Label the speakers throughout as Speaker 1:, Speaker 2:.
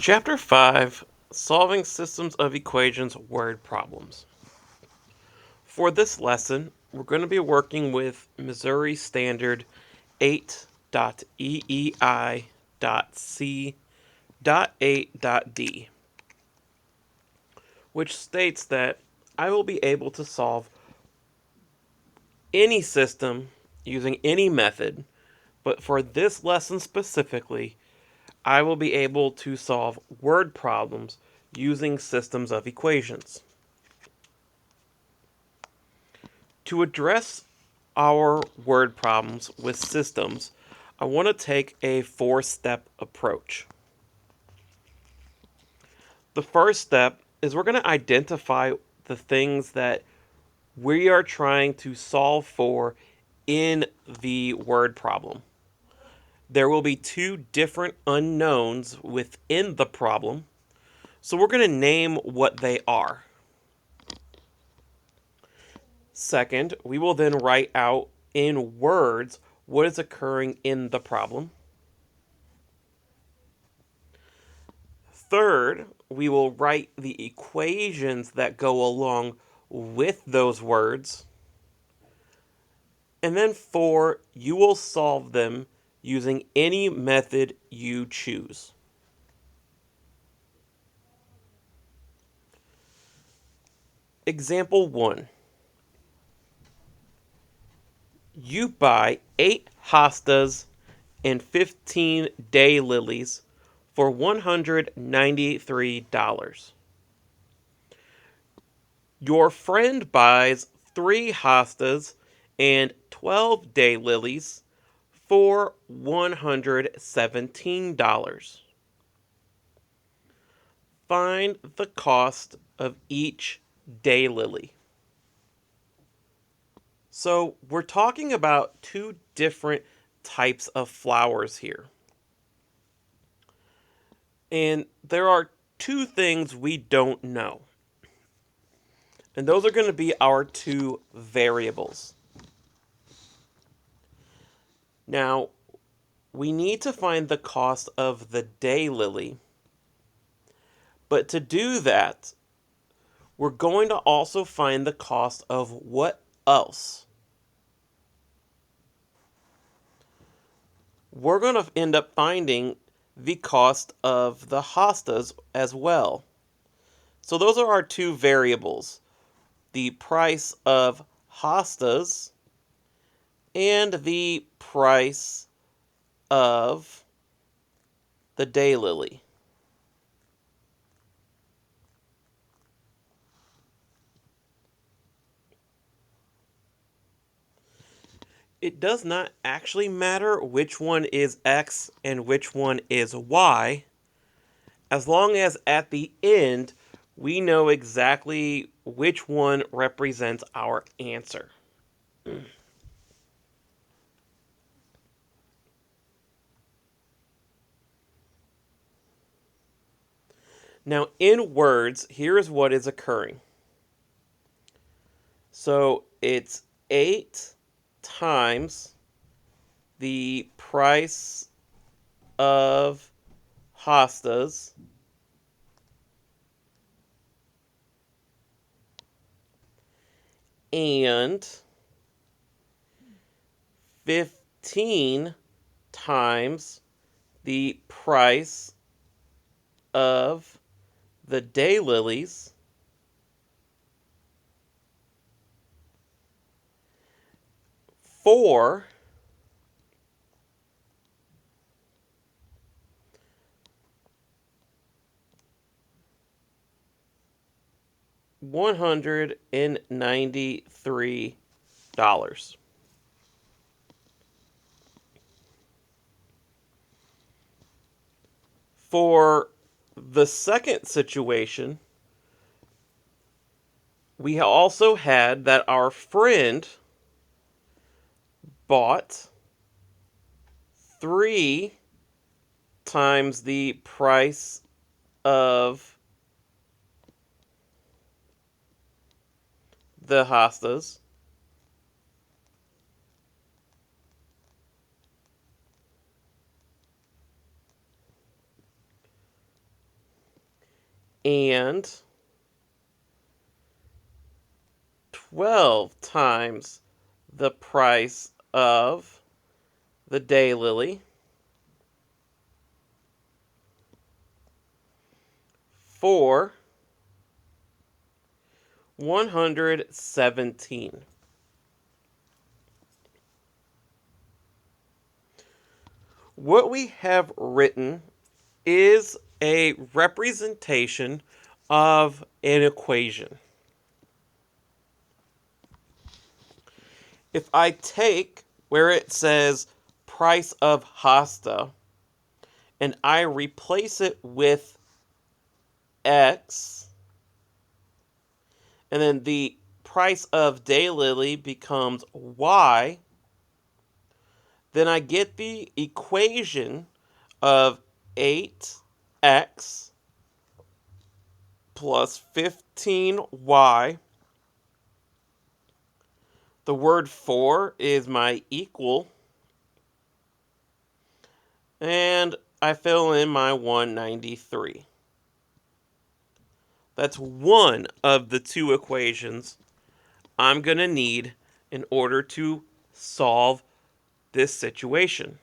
Speaker 1: Chapter 5, Solving Systems of Equations Word Problems. For this lesson, we're going to be working with Missouri Standard 8.EEI.C.8.D, which states that I will be able to solve any system using any method, but for this lesson specifically, I will be able to solve word problems using systems of equations. To address our word problems with systems, I want to take a four-step approach. The first step is we're going to identify the things that we are trying to solve for in the word problem. There will be two different unknowns within the problem, so we're going to name what they are. Second, we will then write out in words what is occurring in the problem. Third, we will write the equations that go along with those words. And then four, you will solve them using any method you choose. Example 1. You buy 8 hostas and 15 daylilies for $193. Your friend buys 3 hostas and 12 daylilies for $117. Find the cost of each daylily. So we're talking about two different types of flowers here. And there are two things we don't know. And those are going to be our two variables. Now, we need to find the cost of the daylily. But to do that, we're going to also find the cost of what else? We're going to end up finding the cost of the hostas as well. So those are our two variables. The price of hostas and the price of the daylily. It does not actually matter which one is X and which one is Y, as long as at the end we know exactly which one represents our answer. Now, in words, here is what is occurring. So it's 8 times the price of hostas and 15 times the price of the daylilies for $193. For the second situation, we also had that our friend bought 3 times the price of the hostas and 12 times the price of the daylily for 117. What we have written is a representation of an equation. If I take where it says price of hosta and I replace it with X, and then the price of daylily becomes Y, then I get the equation of 8x plus 15y. The word for is my equal, and I fill in my 193. That's one of the two equations I'm going to need in order to solve this situation.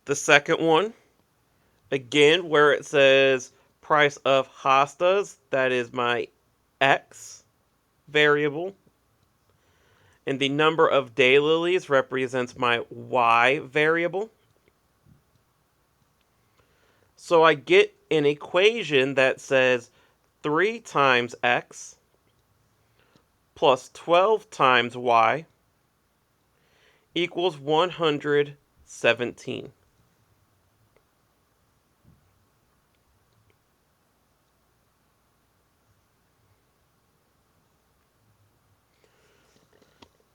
Speaker 1: The second one, again, where it says price of hostas, that is my x variable. And the number of daylilies represents my y variable. So I get an equation that says 3 times x plus 12 times y equals 117.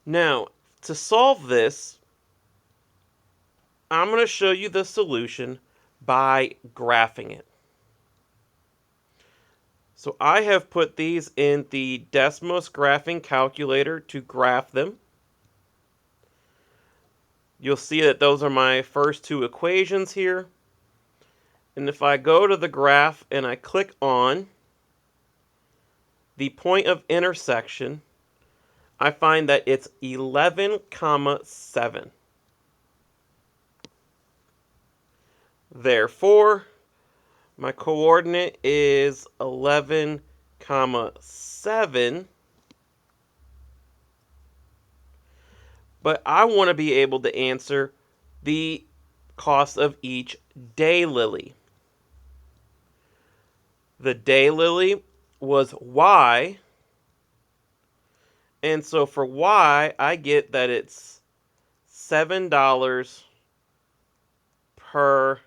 Speaker 1: Now, to solve this, I'm going to show you the solution by graphing it. So I have put these in the Desmos graphing calculator to graph them. You'll see that those are my first two equations here. And if I go to the graph and I click on the point of intersection, I find that it's 11,7. Therefore, my coordinate is 11,7. But I want to be able to answer the cost of each daylily. The daylily was Y, and so for Y, I get that it's $7 per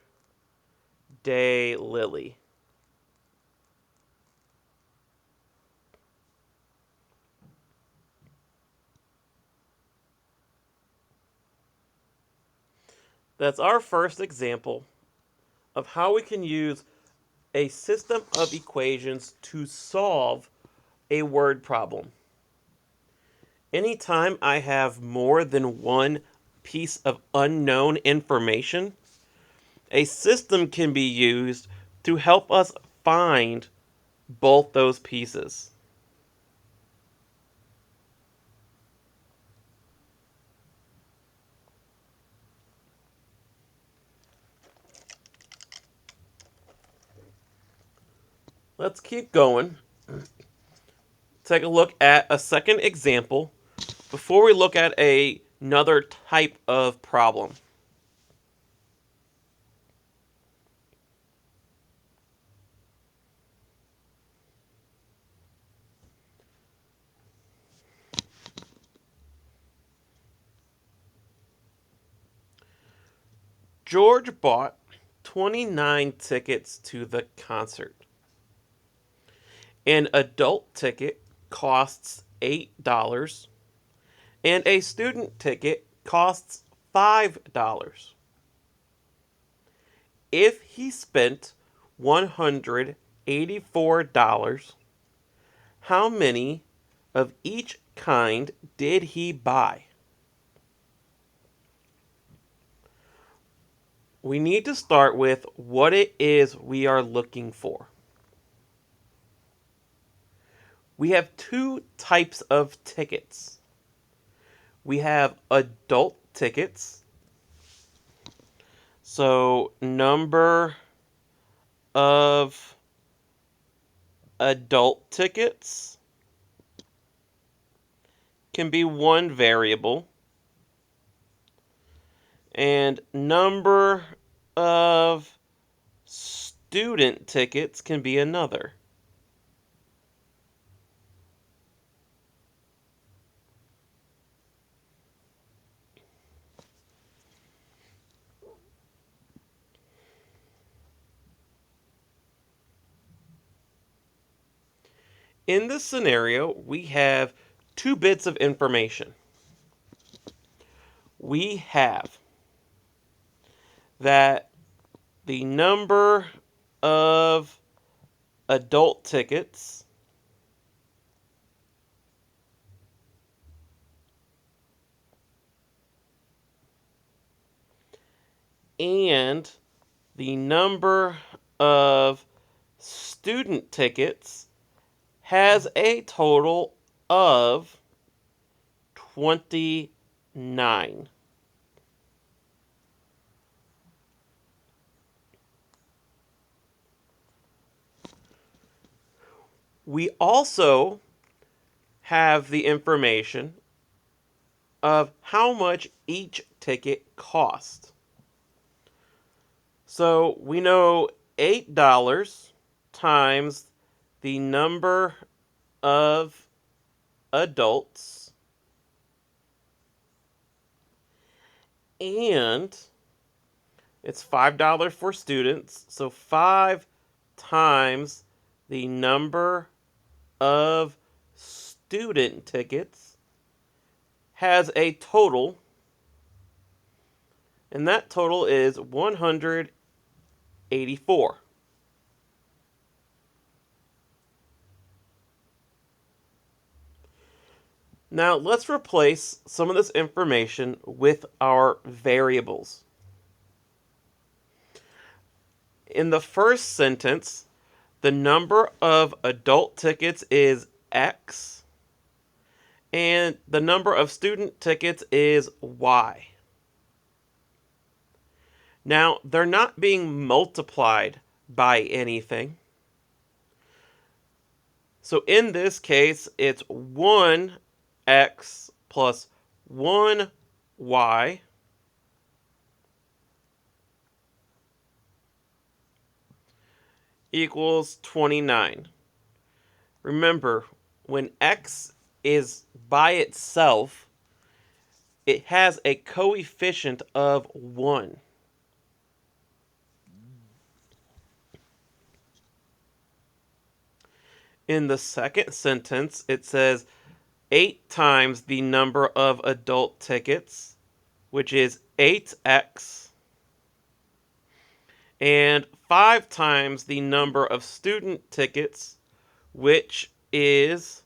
Speaker 1: daylily. That's our first example of how we can use a system of equations to solve a word problem. Anytime I have more than one piece of unknown information, a system can be used to help us find both those pieces. Let's keep going. Take a look at a second example before we look at another type of problem. George bought 29 tickets to the concert. An adult ticket costs $8 and a student ticket costs $5. If he spent $184, how many of each kind did he buy? we need to start with what it is we are looking for. We have two types of tickets. We have adult tickets. So, number of adult tickets can be one variable, and number of student tickets can be another. In this scenario, we have two bits of information. We have that the number of adult tickets and the number of student tickets has a total of 29. We also have the information of how much each ticket cost. So we know $8 times the number of adults and it's $5 for students. So 5 times the number of student tickets has a total, and that total is 184. Now let's replace some of this information with our variables. In the first sentence, the number of adult tickets is X, and the number of student tickets is Y. Now, they're not being multiplied by anything. So in this case, it's 1x plus 1y equals 29. Remember, when x is by itself, it has a coefficient of 1. In the second sentence, it says 8 times the number of adult tickets, which is 8x, and 5 times the number of student tickets, which is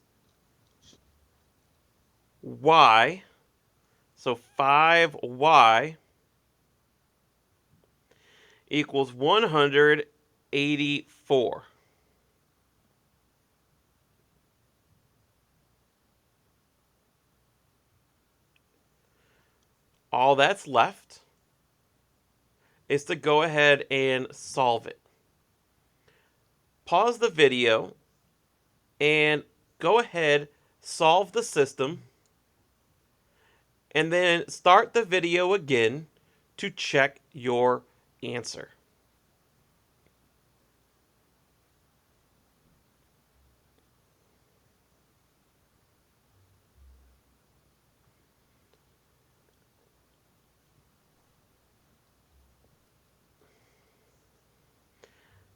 Speaker 1: y. So 5y equals 184. All that's left is to go ahead and solve it. Pause the video and go ahead, solve the system, and then start the video again to check your answer.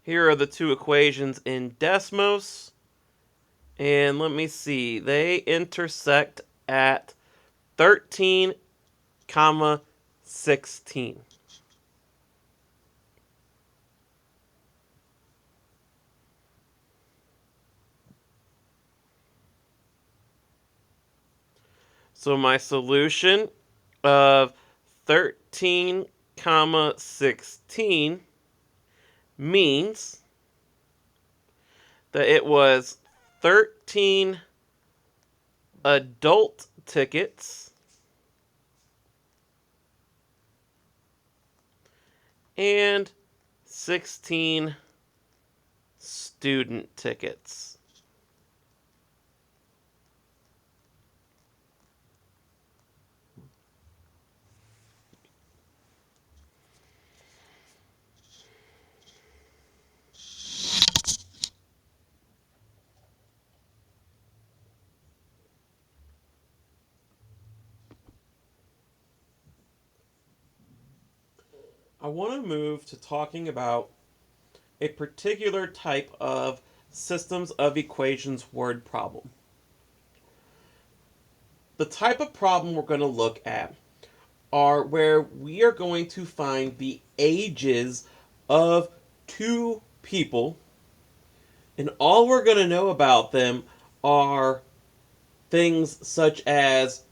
Speaker 1: Here are the two equations in Desmos. And let me see, they intersect at 13, comma 16. So my solution of 13, comma 16 means that it was 13 adult tickets and 16 student tickets. I want to move to talking about a particular type of systems of equations word problem. The type of problem we're going to look at are where we are going to find the ages of two people, and all we're going to know about them are things such as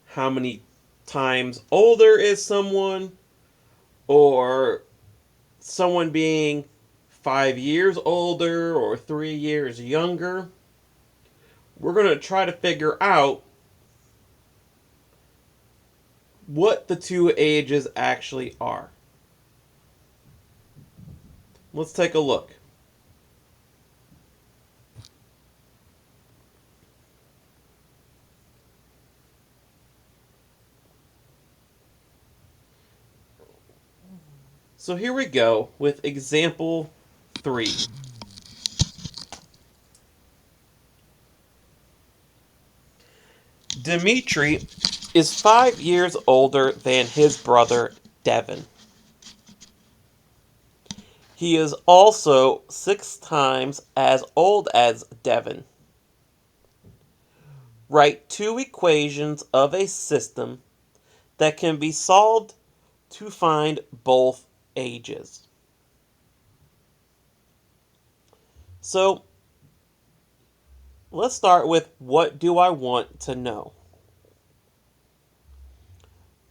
Speaker 1: how many times older is someone, or someone being 5 years older or 3 years younger. We're going to try to figure out what the two ages actually are. Let's take a look. So here we go with example 3. Dimitri is 5 years older than his brother Devin. He is also 6 times as old as Devin. Write two equations of a system that can be solved to find both ages. So, let's start with what do I want to know?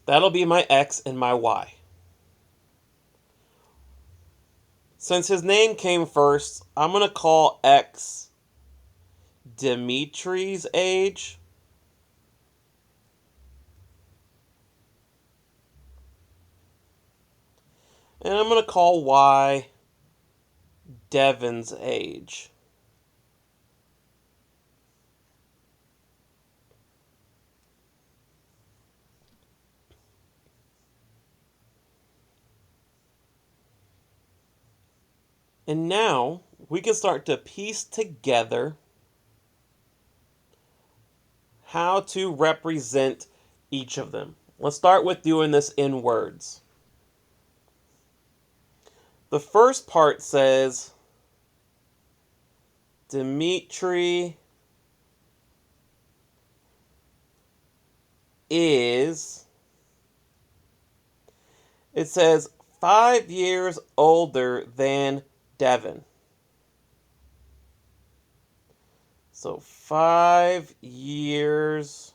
Speaker 1: That'll be my x and my y. Since his name came first, I'm going to call x Dimitri's age. And I'm going to call y Devin's age. And now we can start to piece together how to represent each of them. Let's start with doing this in words. The first part says Dimitri is, it says 5 years older than Devin. So 5 years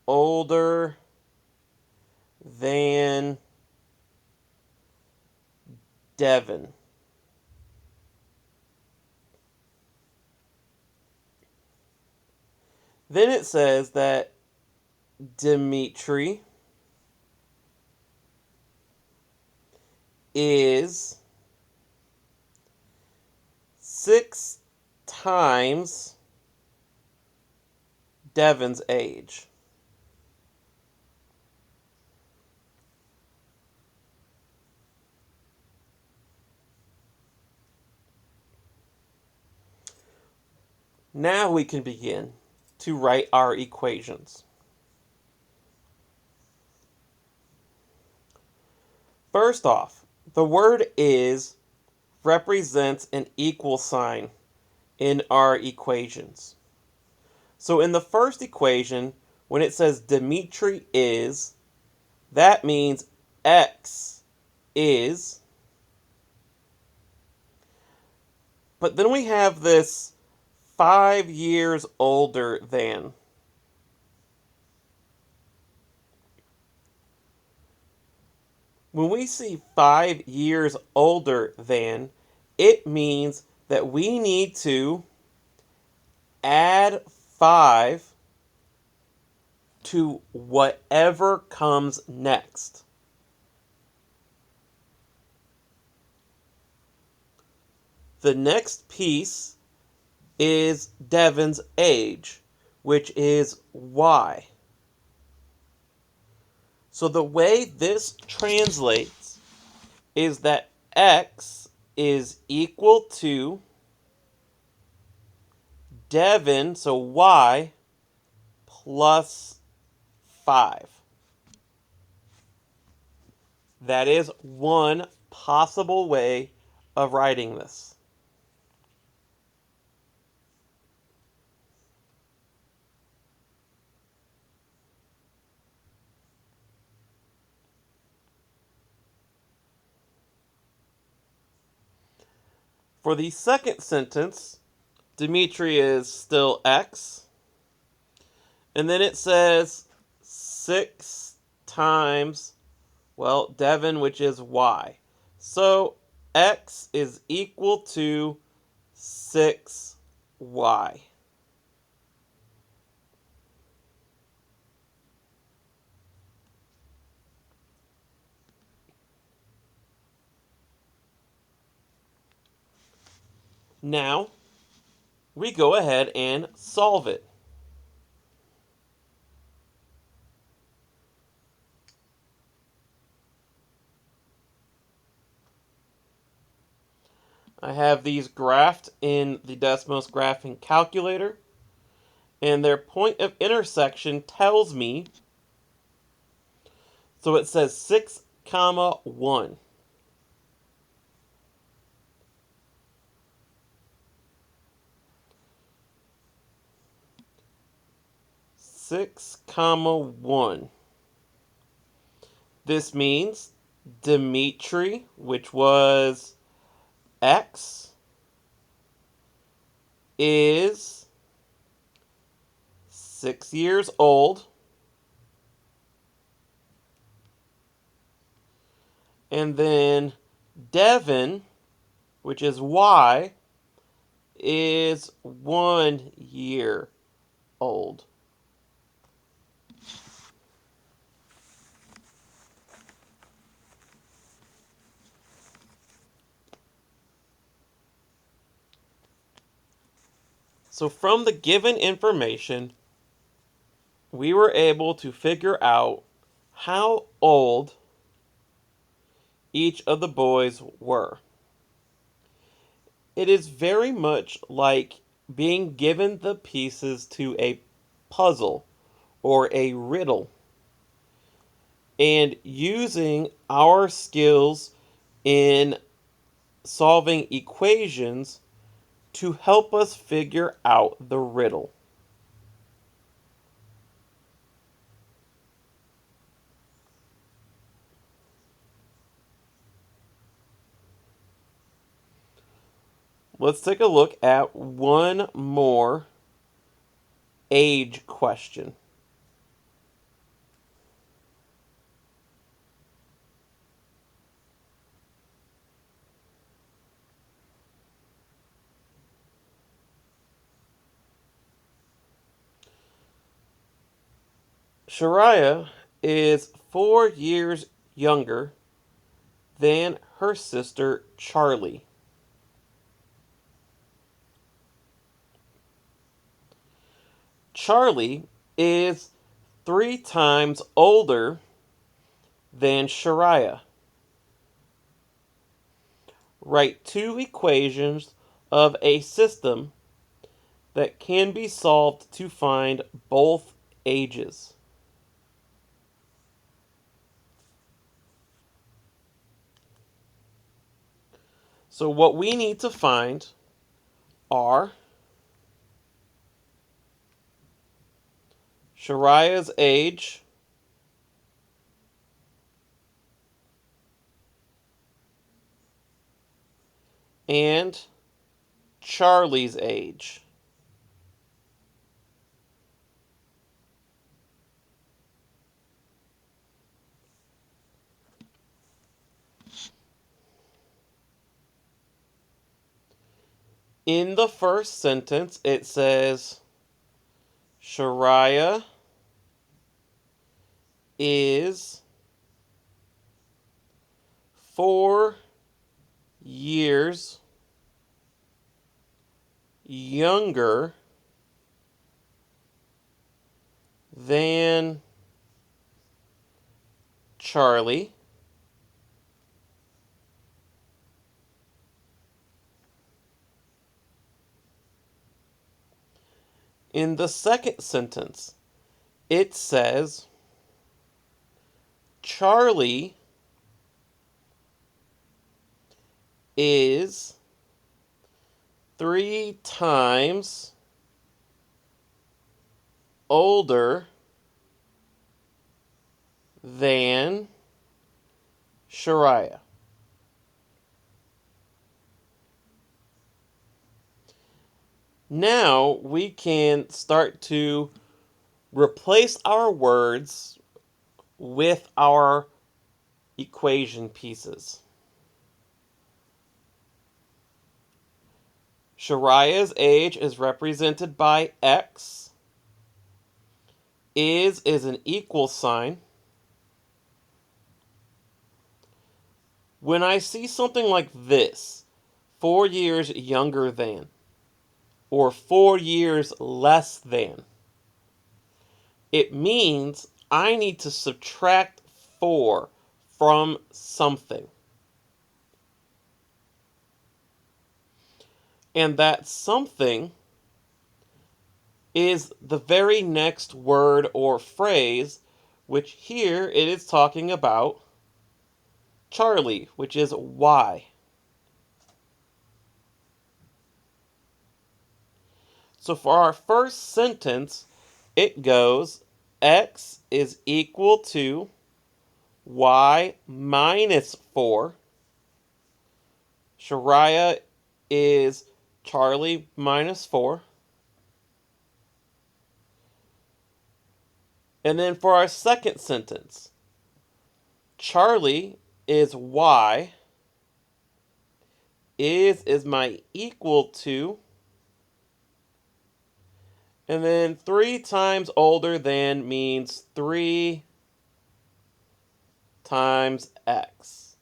Speaker 1: older than Devin. Then it says that Dimitri is 6 times Devin's age. Now we can begin to write our equations. First off, the word is represents an equal sign in our equations. So in the first equation, when it says Dimitri is, that means x is. But then we have this 5 years older than. When we see 5 years older than, it means that we need to add 5 to whatever comes next. The next piece is Devin's age, which is Y. So the way this translates is that X is equal to Devin, so Y, plus 5. That is one possible way of writing this. For the second sentence, Dimitri is still X. And then it says 6 times, well, Devin, which is Y. So X is equal to 6Y. Now, we go ahead and solve it. I have these graphed in the Desmos graphing calculator, and their point of intersection tells me, so it says 6 comma 1. 6 comma 1. This means Dimitri, which was X, is 6 years old. And then Devin, which is Y, is 1 year old. So from the given information, we were able to figure out how old each of the boys were. It is very much like being given the pieces to a puzzle or a riddle and using our skills in solving equations to help us figure out the riddle. Let's take a look at one more age question. Shariah is 4 years younger than her sister Charlie. Charlie is 3 times older than Shariah. Write 2 equations of a system that can be solved to find both ages. So what we need to find are Shariah's age and Charlie's age. In the first sentence, it says, Shariah is 4 years younger than Charlie. In the second sentence, it says, Charlie is 3 times older than Shariah. Now we can start to replace our words with our equation pieces. Shariah's age is represented by X. Is an equal sign. When I see something like this, 4 years younger than, or 4 years less than, it means I need to subtract 4 from something. And that something is the very next word or phrase, which here it is talking about Charlie, which is Y. So for our first sentence, it goes X is equal to Y minus 4. Shariah is Charlie minus 4. And then for our second sentence, Charlie is Y. Is my equal to. And then 3 times older than means 3 times X.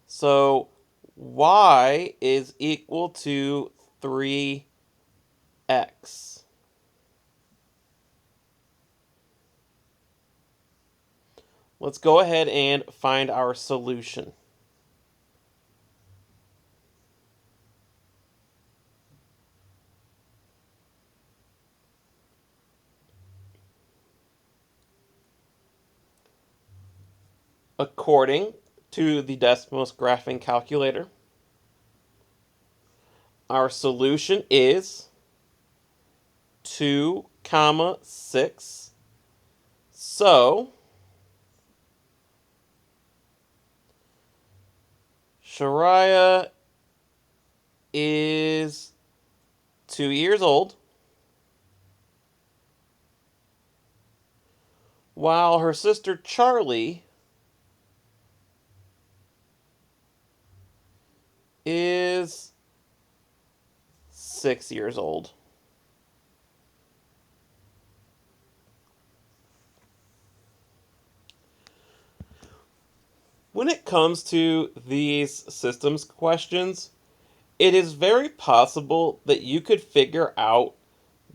Speaker 1: So Y is equal to 3X. Let's go ahead and find our solution. According to the Desmos graphing calculator, our solution is 2, 6. So Shariah is 2 years old, while her sister Charlie is 6 years old. When it comes to these systems questions, it is very possible that you could figure out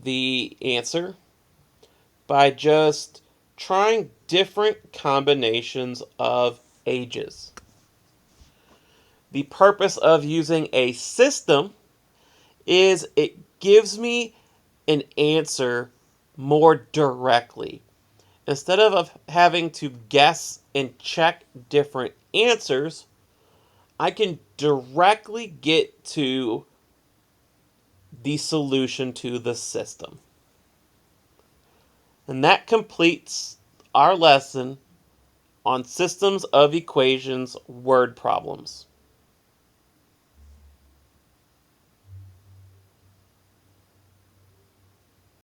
Speaker 1: the answer by just trying different combinations of ages. The purpose of using a system is it gives me an answer more directly. Instead of having to guess and check different answers, I can directly get to the solution to the system. And that completes our lesson on systems of equations word problems.